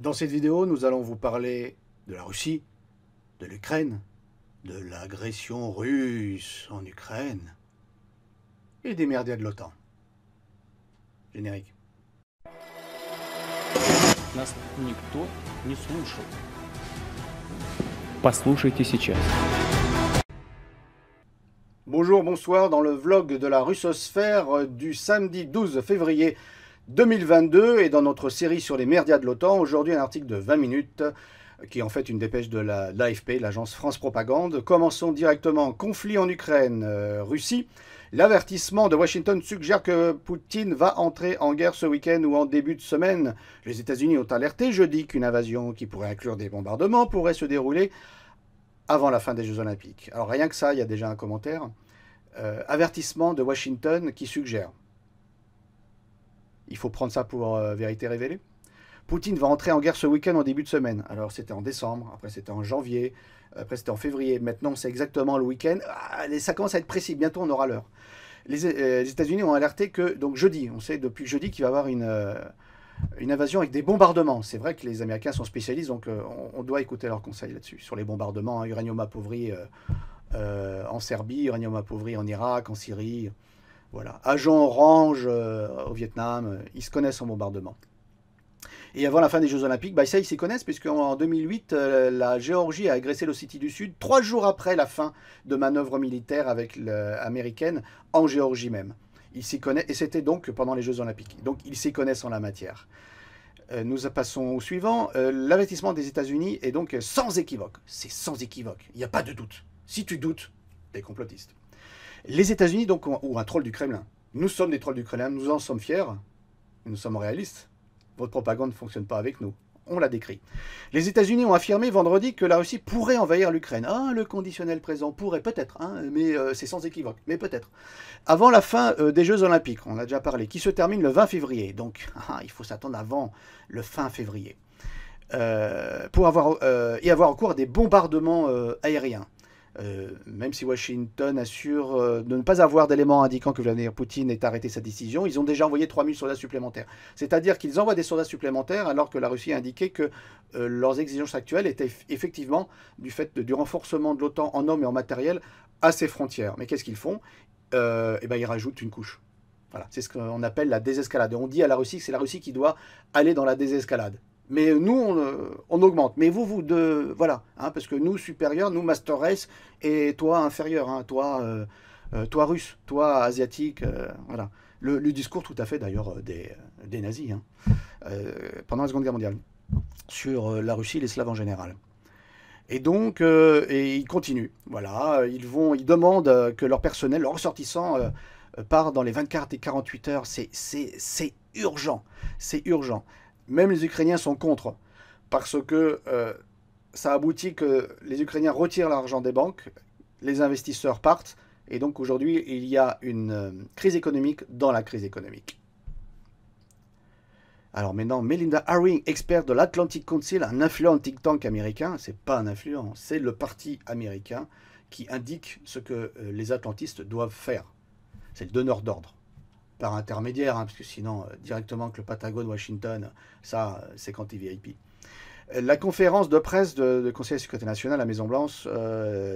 Dans cette vidéo, nous allons vous parler de la Russie, de l'Ukraine, de l'agression russe en Ukraine et des merdias de l'OTAN. Générique. Нас никто не слушал. Послушайте сейчас. Bonjour, bonsoir dans le vlog de la Russosphère du samedi 12 février 2022 et dans notre série sur les merdias de l'OTAN, aujourd'hui un article de 20 minutes qui est en fait une dépêche de l'AFP, l'agence France Propagande. Commençons directement. Conflit en Ukraine, Russie. L'avertissement de Washington suggère que Poutine va entrer en guerre ce week-end ou en début de semaine. Les États-Unis ont alerté jeudi qu'une invasion qui pourrait inclure des bombardements pourrait se dérouler avant la fin des Jeux Olympiques. Alors rien que ça, il y a déjà un commentaire. Avertissement de Washington qui suggère. Il faut prendre ça pour vérité révélée. Poutine va entrer en guerre ce week-end en début de semaine. Alors c'était en décembre, après c'était en janvier, après c'était en février. Maintenant c'est exactement le week-end. Ça commence à être précis, bientôt on aura l'heure. Les États-Unis ont alerté que, donc jeudi, on sait depuis jeudi qu'il va y avoir une invasion avec des bombardements. C'est vrai que les Américains sont spécialistes, donc on doit écouter leurs conseils là-dessus. Sur les bombardements, uranium appauvri en Serbie, uranium appauvri en Irak, en Syrie. Voilà. Agent orange au Vietnam, ils se connaissent en bombardement. Et avant la fin des Jeux Olympiques, ça ils s'y connaissent, puisqu'en 2008, la Géorgie a agressé l'Ossétie du Sud, 3 jours après la fin de manœuvres militaires américaines en Géorgie même. Ils s'y connaissent, et c'était donc pendant les Jeux Olympiques. Donc ils s'y connaissent en la matière. Nous passons au suivant. L'avertissement des États-Unis est donc sans équivoque. C'est sans équivoque. Il n'y a pas de doute. Si tu doutes, t'es complotiste. Les États-Unis, donc, ou un troll du Kremlin. Nous sommes des trolls du Kremlin, nous en sommes fiers, nous sommes réalistes. Votre propagande ne fonctionne pas avec nous. On l'a décrit. Les États-Unis ont affirmé vendredi que la Russie pourrait envahir l'Ukraine. Ah, le conditionnel présent pourrait peut-être, hein, mais c'est sans équivoque, mais peut-être. Avant la fin des Jeux Olympiques, on a déjà parlé, qui se termine le 20 février. Donc, il faut s'attendre avant le fin février. Pour avoir en cours des bombardements aériens. Même si Washington assure de ne pas avoir d'éléments indiquant que Vladimir Poutine ait arrêté sa décision, ils ont déjà envoyé 3000 soldats supplémentaires. C'est-à-dire qu'ils envoient des soldats supplémentaires alors que la Russie a indiqué que leurs exigences actuelles étaient effectivement du fait du renforcement de l'OTAN en hommes et en matériel à ses frontières. Mais qu'est-ce qu'ils font? Ils rajoutent une couche. Voilà, c'est ce qu'on appelle la désescalade. Et on dit à la Russie que c'est la Russie qui doit aller dans la désescalade. Mais nous, on augmente. Mais voilà, hein, parce que nous, supérieurs, nous, Master Race, et toi, inférieur, hein, toi, russe, toi, asiatique, voilà. Le discours tout à fait, d'ailleurs, des nazis, hein, pendant la Seconde Guerre mondiale, sur la Russie et les Slaves en général. Et donc, ils continuent, voilà, ils demandent que leur personnel, leurs ressortissants, part dans les 24 et 48 heures. C'est urgent, c'est urgent. Même les Ukrainiens sont contre, parce que ça aboutit que les Ukrainiens retirent l'argent des banques, les investisseurs partent, et donc aujourd'hui, il y a une crise économique dans la crise économique. Alors maintenant, Melinda Haring, experte de l'Atlantic Council, un influent think tank américain, c'est pas un influent, c'est le parti américain qui indique ce que les atlantistes doivent faire. C'est le donneur d'ordre. Par intermédiaire, hein, parce que sinon, directement avec le Patagone, Washington, ça, c'est quand il VIP. La conférence de presse de Conseil de sécurité nationale à la Maison-Blanche,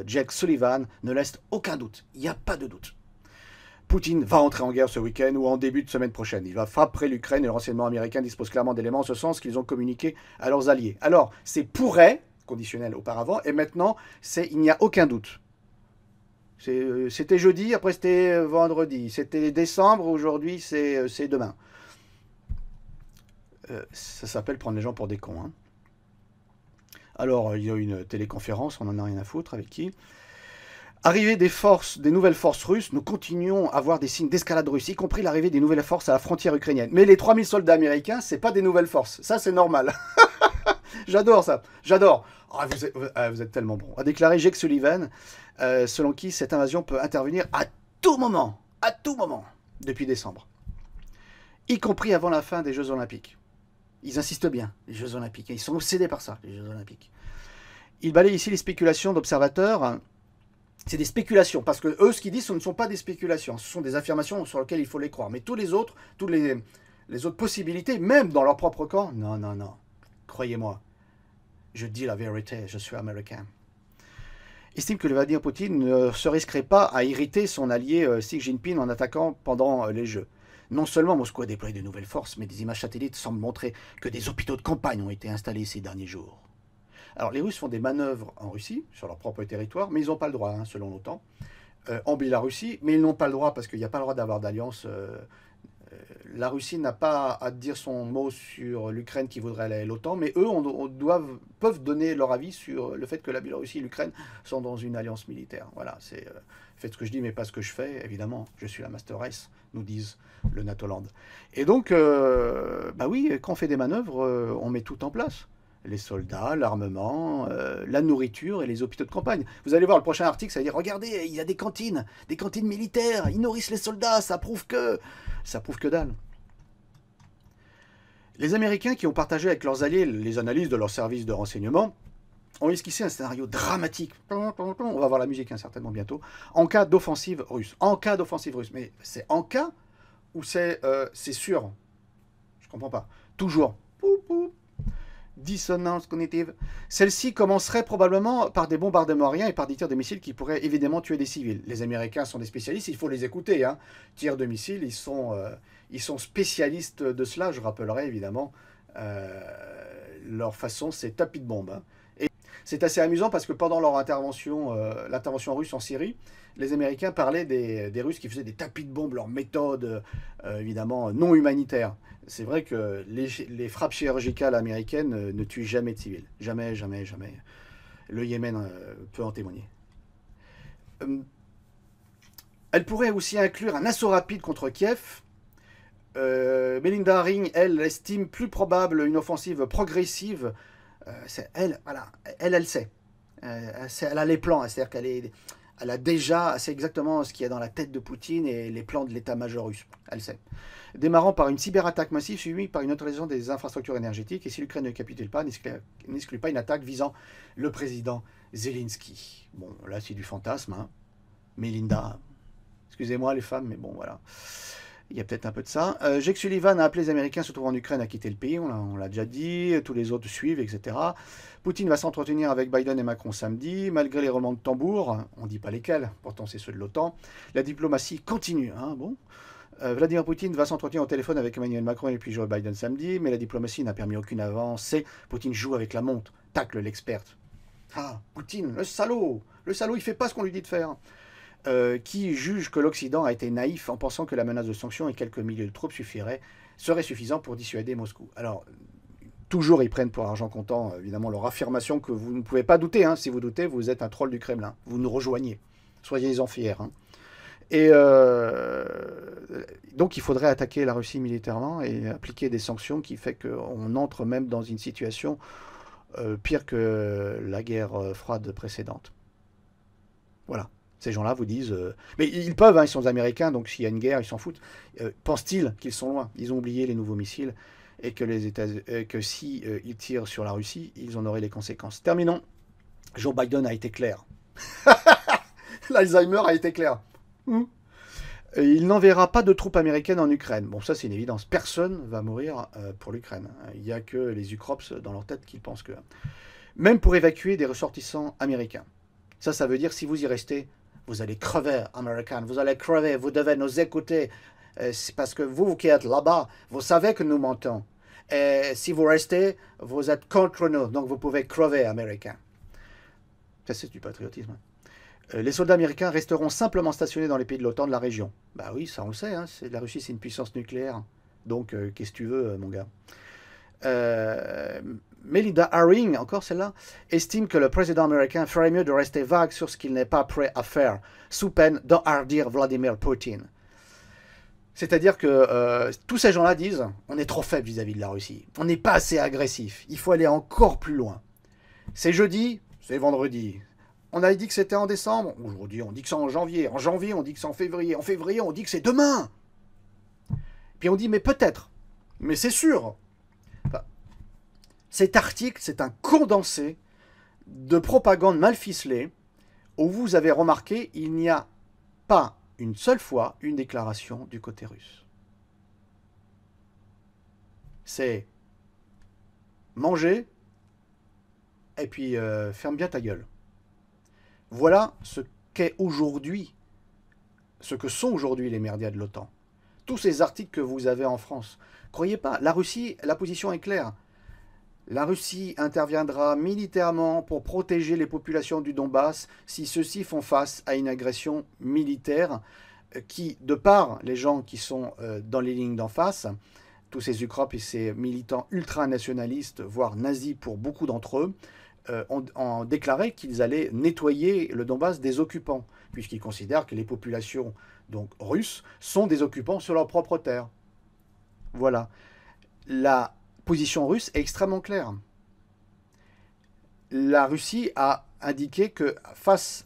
Jake Sullivan, ne laisse aucun doute. Il n'y a pas de doute. Poutine va entrer en guerre ce week-end ou en début de semaine prochaine. Il va frapper l'Ukraine et le renseignement américain dispose clairement d'éléments en ce sens qu'ils ont communiqué à leurs alliés. Alors, c'est pourrait, conditionnel auparavant, et maintenant, il n'y a aucun doute. C'était jeudi, après c'était vendredi. C'était décembre, aujourd'hui c'est demain. Ça s'appelle prendre les gens pour des cons. Hein. Alors, il y a une téléconférence, on n'en a rien à foutre, avec qui? Arrivée des nouvelles forces russes, nous continuons à voir des signes d'escalade russe, y compris l'arrivée des nouvelles forces à la frontière ukrainienne. Mais les 3000 soldats américains, c'est pas des nouvelles forces. Ça, c'est normal. J'adore ça, j'adore. Ah, vous êtes tellement bon. A déclaré Jake Sullivan, selon qui cette invasion peut intervenir à tout moment, depuis décembre. Y compris avant la fin des Jeux Olympiques. Ils insistent bien, les Jeux Olympiques. Ils sont obsédés par ça, les Jeux Olympiques. Ils balayent ici les spéculations d'observateurs. C'est des spéculations, parce que eux, ce qu'ils disent, ce ne sont pas des spéculations. Ce sont des affirmations sur lesquelles il faut les croire. Mais tous les autres, toutes les autres possibilités, même dans leur propre camp, non, non, non. croyez-moi, je dis la vérité, je suis américain. Estime que le Vladimir Poutine ne se risquerait pas à irriter son allié Xi Jinping en attaquant pendant les Jeux. Non seulement Moscou a déployé de nouvelles forces, mais des images satellites semblent montrer que des hôpitaux de campagne ont été installés ces derniers jours. Alors les Russes font des manœuvres en Russie, sur leur propre territoire, mais ils n'ont pas le droit, hein, selon l'OTAN. En Biélorussie, mais ils n'ont pas le droit, parce qu'il n'y a pas le droit d'avoir d'alliance. La Russie n'a pas à dire son mot sur l'Ukraine qui voudrait aller à l'OTAN, mais eux peuvent donner leur avis sur le fait que la Biélorussie et l'Ukraine sont dans une alliance militaire. Voilà, c'est faites ce que je dis, mais pas ce que je fais. Évidemment, je suis la Master Race, nous disent le NATO-Land. Et donc, bah oui, quand on fait des manœuvres, on met tout en place. Les soldats, l'armement, la nourriture et les hôpitaux de campagne. Vous allez voir le prochain article, ça va dire, regardez, il y a des cantines militaires, ils nourrissent les soldats, ça prouve que dalle. Les Américains qui ont partagé avec leurs alliés les analyses de leurs services de renseignement ont esquissé un scénario dramatique. On va voir la musique hein, certainement bientôt. En cas d'offensive russe. En cas d'offensive russe. Mais c'est en cas ou c'est sûr? Je comprends pas. Toujours. Dissonance cognitive. Celle-ci commencerait probablement par des bombardements aériens et par des tirs de missiles qui pourraient évidemment tuer des civils. Les Américains sont des spécialistes, il faut les écouter. Hein. Tirs de missiles, ils sont spécialistes de cela, je rappellerai évidemment. Leur façon, c'est tapis de bombe. Hein. Et c'est assez amusant parce que pendant leur intervention, l'intervention russe en Syrie, les Américains parlaient des Russes qui faisaient des tapis de bombe, leur méthode évidemment non humanitaire. C'est vrai que les frappes chirurgicales américaines ne tuent jamais de civils. Jamais, jamais, jamais. Le Yémen peut en témoigner. Elle pourrait aussi inclure un assaut rapide contre Kiev. Melinda Haring, elle, estime plus probable une offensive progressive. Elle sait. Elle a les plans. C'est-à-dire qu'elle a déjà, c'est exactement ce qu'il y a dans la tête de Poutine et les plans de l'état-major russe. Elle sait. Démarrant par une cyberattaque massive suivie par une neutralisation des infrastructures énergétiques. Et si l'Ukraine ne capitule pas, n'exclut pas une attaque visant le président Zelensky. Bon, là, c'est du fantasme. Hein. Melinda, excusez-moi les femmes, mais bon, voilà. Il y a peut-être un peu de ça. Jake Sullivan a appelé les Américains se trouvant en Ukraine à quitter le pays, on l'a déjà dit, tous les autres suivent, etc. Poutine va s'entretenir avec Biden et Macron samedi, malgré les roulements de tambour, on ne dit pas lesquels, pourtant c'est ceux de l'OTAN. La diplomatie continue, hein, bon. Vladimir Poutine va s'entretenir au téléphone avec Emmanuel Macron et puis Joe Biden samedi, mais la diplomatie n'a permis aucune avancée. Poutine joue avec la montre, tacle l'experte. Ah, Poutine, le salaud, il fait pas ce qu'on lui dit de faire. Qui juge que l'Occident a été naïf en pensant que la menace de sanctions et quelques milliers de troupes seraient suffisants pour dissuader Moscou. Alors, toujours ils prennent pour argent comptant, évidemment, leur affirmation que vous ne pouvez pas douter. Hein. Si vous doutez, vous êtes un troll du Kremlin. Vous nous rejoignez. Soyez-en fiers. Hein. Et donc, il faudrait attaquer la Russie militairement et appliquer des sanctions qui fait qu'on entre même dans une situation pire que la guerre froide précédente. Voilà. Ces gens-là vous disent... mais ils peuvent, hein, ils sont américains, donc s'il y a une guerre, ils s'en foutent. Pensent-ils qu'ils sont loin? Ils ont oublié les nouveaux missiles et que si ils tirent sur la Russie, ils en auraient les conséquences. Terminons. Joe Biden a été clair. L'Alzheimer a été clair. Il n'enverra pas de troupes américaines en Ukraine. Bon, ça c'est une évidence. Personne ne va mourir pour l'Ukraine. Il n'y a que les Ukrops dans leur tête qui pensent que... Même pour évacuer des ressortissants américains. Ça veut dire si vous y restez... Vous allez crever, Américains, vous allez crever, vous devez nous écouter. C'est parce que vous qui êtes là-bas, vous savez que nous mentons. Et si vous restez, vous êtes contre nous, donc vous pouvez crever, Américains. Ça, c'est du patriotisme. Les soldats américains resteront simplement stationnés dans les pays de l'OTAN de la région. Bah oui, ça on le sait, hein, la Russie c'est une puissance nucléaire. Donc, qu'est-ce que tu veux, mon gars Melinda Haring, encore celle-là, estime que le président américain ferait mieux de rester vague sur ce qu'il n'est pas prêt à faire, sous peine d'enhardir Vladimir Poutine. C'est-à-dire que tous ces gens-là disent on est trop faible vis-à-vis de la Russie, on n'est pas assez agressif, il faut aller encore plus loin. C'est jeudi, c'est vendredi. On a dit que c'était en décembre, aujourd'hui on dit que c'est en janvier on dit que c'est en février on dit que c'est demain. Puis on dit mais peut-être, mais c'est sûr. Cet article, c'est un condensé de propagande mal ficelée où vous avez remarqué, il n'y a pas une seule fois une déclaration du côté russe. C'est manger, et puis ferme bien ta gueule. Voilà qu'est aujourd'hui, ce que sont aujourd'hui les médias de l'OTAN. Tous ces articles que vous avez en France. Croyez pas, la Russie, la position est claire. La Russie interviendra militairement pour protéger les populations du Donbass si ceux-ci font face à une agression militaire qui, de par les gens qui sont dans les lignes d'en face, tous ces Ukrop et ces militants ultranationalistes, voire nazis pour beaucoup d'entre eux, ont déclaré qu'ils allaient nettoyer le Donbass des occupants, puisqu'ils considèrent que les populations donc, russes sont des occupants sur leur propre terre. Voilà. La position russe est extrêmement claire. La Russie a indiqué que face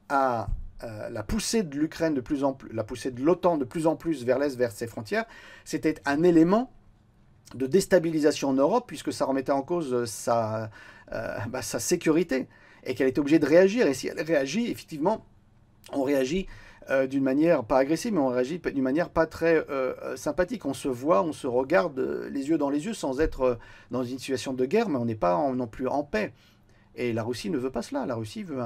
à la poussée de l'Ukraine de plus en plus, la poussée de l'OTAN de plus en plus vers l'est, vers ses frontières, c'était un élément de déstabilisation en Europe, puisque ça remettait en cause sa sécurité, et qu'elle était obligée de réagir. Et si elle réagit, effectivement, on réagit d'une manière pas agressive, mais on réagit d'une manière pas très sympathique. On se voit, on se regarde les yeux dans les yeux sans être dans une situation de guerre, mais on n'est pas non plus en paix. Et la Russie ne veut pas cela. La Russie veut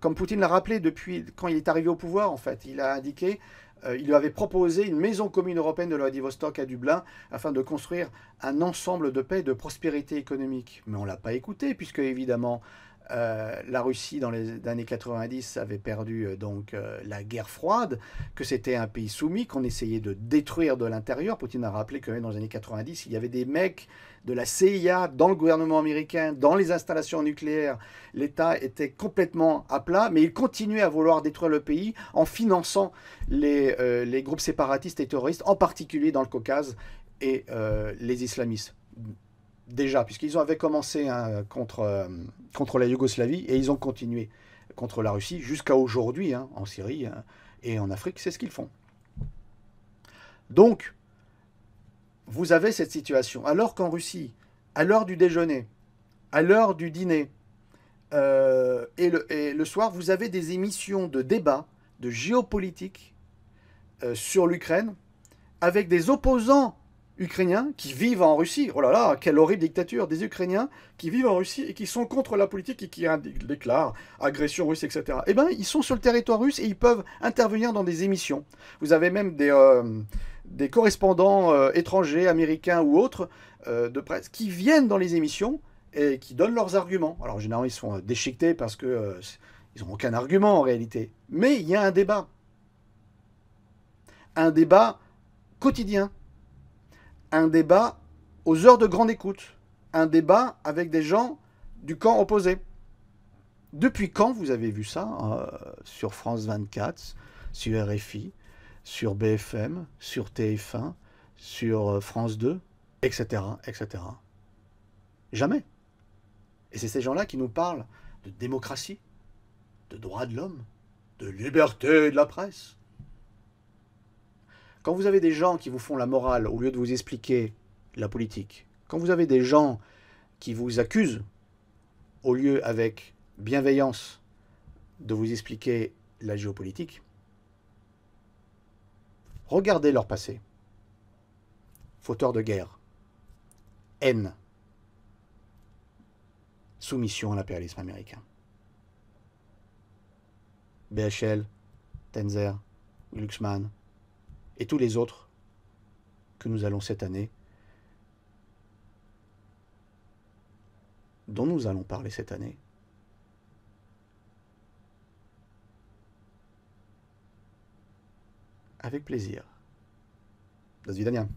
comme Poutine l'a rappelé depuis quand il est arrivé au pouvoir, en fait, il a indiqué, il lui avait proposé une maison commune européenne de Vladivostok à Dublin afin de construire un ensemble de paix et de prospérité économique. Mais on ne l'a pas écouté, puisque évidemment, la Russie, dans les années 90, avait perdu la guerre froide, que c'était un pays soumis, qu'on essayait de détruire de l'intérieur. Poutine a rappelé que même dans les années 90, il y avait des mecs de la CIA dans le gouvernement américain, dans les installations nucléaires. L'État était complètement à plat, mais il continuait à vouloir détruire le pays en finançant les groupes séparatistes et terroristes, en particulier dans le Caucase, et les islamistes. Déjà, puisqu'ils avaient commencé contre la Yougoslavie et ils ont continué contre la Russie jusqu'à aujourd'hui, en Syrie et en Afrique, c'est ce qu'ils font. Donc, vous avez cette situation. Alors qu'en Russie, à l'heure du déjeuner, à l'heure du dîner, et le soir, vous avez des émissions de débat, de géopolitique sur l'Ukraine, avec des opposants Ukrainiens qui vivent en Russie. Oh là là, quelle horrible dictature. Des Ukrainiens qui vivent en Russie et qui sont contre la politique et qui déclarent agression russe, etc. Eh bien, ils sont sur le territoire russe et ils peuvent intervenir dans des émissions. Vous avez même des correspondants étrangers, américains ou autres, de presse, qui viennent dans les émissions et qui donnent leurs arguments. Alors, généralement, ils sont déchiquetés parce qu'ils n'ont aucun argument en réalité. Mais il y a un débat. Un débat quotidien. Un débat aux heures de grande écoute, un débat avec des gens du camp opposé. Depuis quand vous avez vu ça sur France 24, sur RFI, sur BFM, sur TF1, sur France 2, etc., etc. Jamais. Et c'est ces gens-là qui nous parlent de démocratie, de droits de l'homme, de liberté de la presse. Quand vous avez des gens qui vous font la morale au lieu de vous expliquer la politique, quand vous avez des gens qui vous accusent au lieu avec bienveillance de vous expliquer la géopolitique, regardez leur passé. Fauteur de guerre, haine, soumission à l'impérialisme américain. BHL, Tenzer, Glucksmann, et tous les autres que nous allons cette année, dont nous allons parler cette année, avec plaisir. До свидания.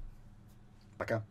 Пока.